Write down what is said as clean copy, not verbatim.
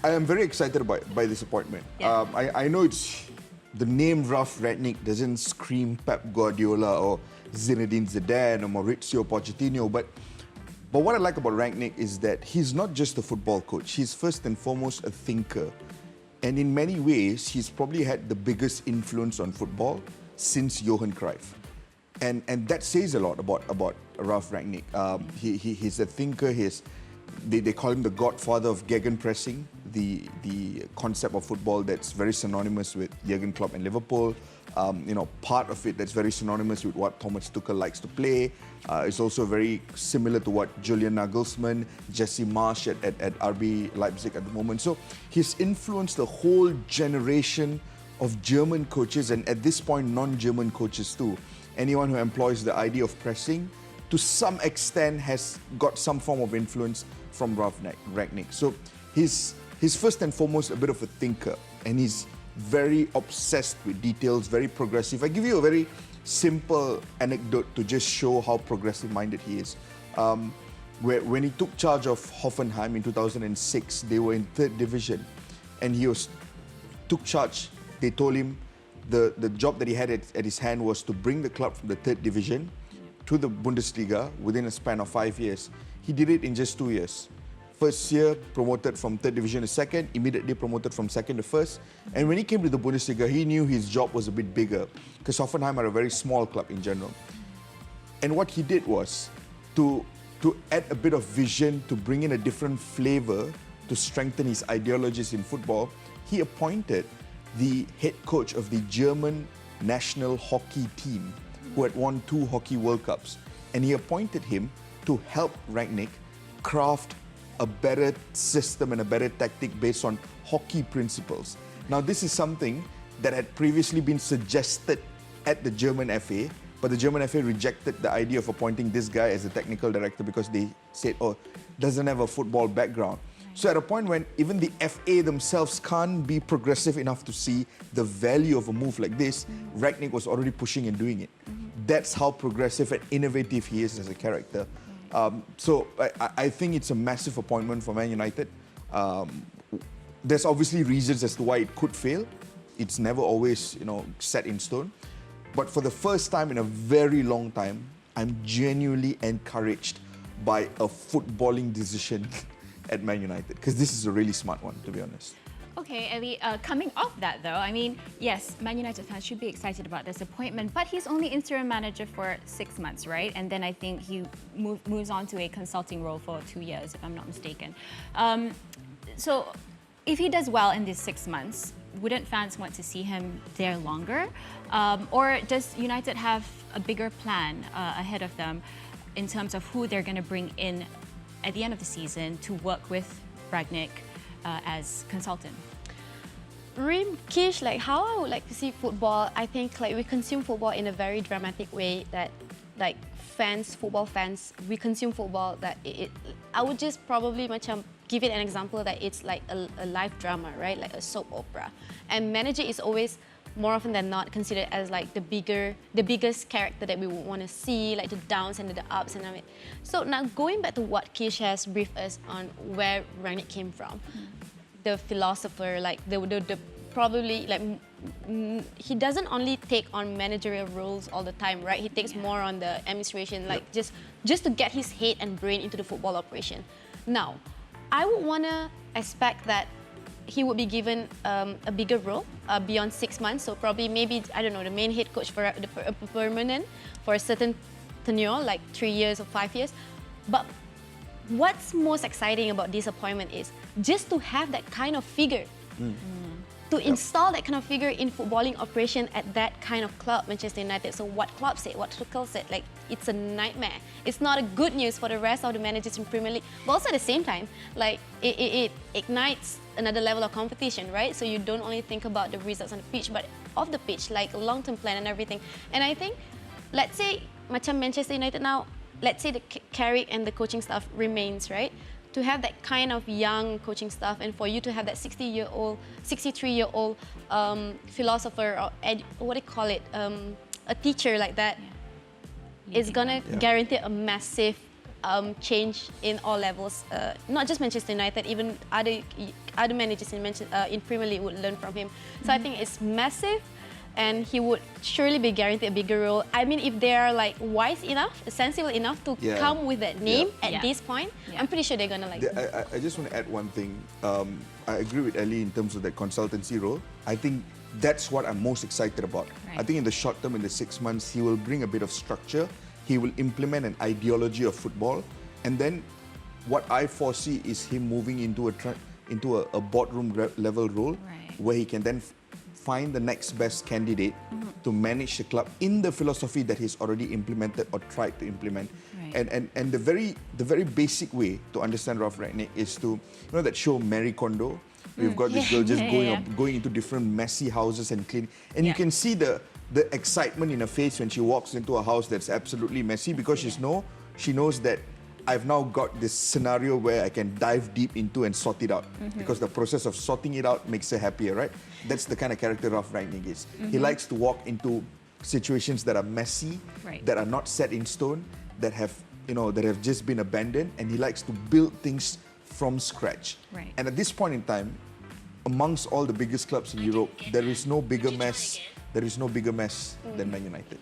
I am very excited by this appointment. Yeah. I know it's the name Ralf Rangnick doesn't scream Pep Guardiola or Zinedine Zidane or Maurizio Pochettino, but what I like about Rangnick is that he's not just a football coach. He's first and foremost a thinker. And in many ways, he's probably had the biggest influence on football since Johan Cruyff. And that says a lot about Ralf Rangnick. He's a thinker. They call him the godfather of gegenpressing, the concept of football that's very synonymous with Jurgen Klopp and Liverpool. Part of it that's very synonymous with what Thomas Tuchel likes to play. It's also very similar to what Julian Nagelsmann, Jesse Marsch at RB Leipzig at the moment. So he's influenced a whole generation of German coaches, and at this point, non-German coaches too. Anyone who employs the idea of pressing, to some extent, has got some form of influence from Ralf Rangnick. So he's first and foremost a bit of a thinker, and he's very obsessed with details, very progressive. I give you a very simple anecdote to just show how progressive-minded he is. When he took charge of Hoffenheim in 2006, they were in 3rd division, and took charge. They told him the job that he had at his hand was to bring the club from the 3rd division to the Bundesliga within a span of 5 years. He did it in just 2 years. First year, promoted from 3rd division to 2nd, immediately promoted from 2nd to 1st. And when he came to the Bundesliga, he knew his job was a bit bigger because Hoffenheim are a very small club in general. And what he did was to add a bit of vision, to bring in a different flavor, to strengthen his ideologies in football. He appointed the head coach of the German national hockey team, who had won 2 Hockey World Cups. And he appointed him to help Rangnick craft a better system and a better tactic based on hockey principles. Now, this is something that had previously been suggested at the German FA, but the German FA rejected the idea of appointing this guy as a technical director because they said, oh, doesn't have a football background. So at a point when even the FA themselves can't be progressive enough to see the value of a move like this, Rangnick was already pushing and doing it. That's how progressive and innovative he is as a character. So I think it's a massive appointment for Man United. There's obviously reasons as to why it could fail. It's never always, set in stone. But for the first time in a very long time, I'm genuinely encouraged by a footballing decision at Man United, because this is a really smart one, to be honest. Okay, Ellie, coming off that though, I mean, yes, Man United fans should be excited about this appointment, but he's only interim manager for 6 months, right? And then I think he moves on to a consulting role for 2 years, if I'm not mistaken. So if he does well in these 6 months, wouldn't fans want to see him there longer? Or does United have a bigger plan ahead of them in terms of who they're going to bring in at the end of the season to work with Rangnick as consultant? Kish, like how I would like to see football, I think like we consume football in a very dramatic way that like football fans, we consume football that I would just probably give it an example that it's like a live drama, right? Like a soap opera. And manager is always more often than not considered as like the biggest character that we would want to see, like the downs and the ups and everything. So now going back to what Kish has briefed us on where Rangnick came from, the philosopher, like the probably like he doesn't only take on managerial roles all the time, right? He takes more on the administration, like just to get his head and brain into the football operation. Now, I would want to expect that he would be given a bigger role beyond 6 months. So probably maybe, I don't know, the main head coach for a permanent for a certain tenure, like 3 years or 5 years. But what's most exciting about this appointment is just to have that kind of figure, to install that kind of figure in footballing operation at that kind of club, Manchester United. So what Klopp said, what Tuchel said, like it's a nightmare. It's not a good news for the rest of the managers in Premier League. But also at the same time, like it ignites another level of competition, right? So you don't only think about the results on the pitch, but off the pitch, like a long-term plan and everything. And I think, let's say, macam Manchester United now, let's say the Carrick and the coaching staff remains, right? To have that kind of young coaching staff and for you to have that 63-year-old philosopher or what do you call it, a teacher like that, is gonna guarantee a massive change in all levels. Not just Manchester United, even other managers in Premier League would learn from him. So I think it's massive, and he would surely be guaranteed a bigger role. I mean, if they are like wise enough, sensible enough to Yeah. come with that name Yeah. at Yeah. this point, Yeah. I'm pretty sure they're gonna like. I just want to add one thing. I agree with Ellie in terms of that consultancy role. I think that's what I'm most excited about. Right. I think in the short term, in the 6 months, he will bring a bit of structure. He will implement an ideology of football. And then what I foresee is him moving into a boardroom level role, Right. where he can then find the next best candidate to manage the club in the philosophy that he's already implemented or tried to implement. Right. And the very basic way to understand Ralf Rangnick is to, you know, that show Kondo. We've got this girl just going into different messy houses and clean, and you Yeah. can see the excitement in her face when she walks into a house that's absolutely messy, because she knows that I've now got this scenario where I can dive deep into and sort it out, because the process of sorting it out makes her happier, right? That's the kind of character Ralf Rangnick is. He likes to walk into situations that are messy, Right. that are not set in stone, that have just been abandoned, and he likes to build things from scratch. Right. And at this point in time, amongst all the biggest clubs in Europe, there is no bigger mess than Man United.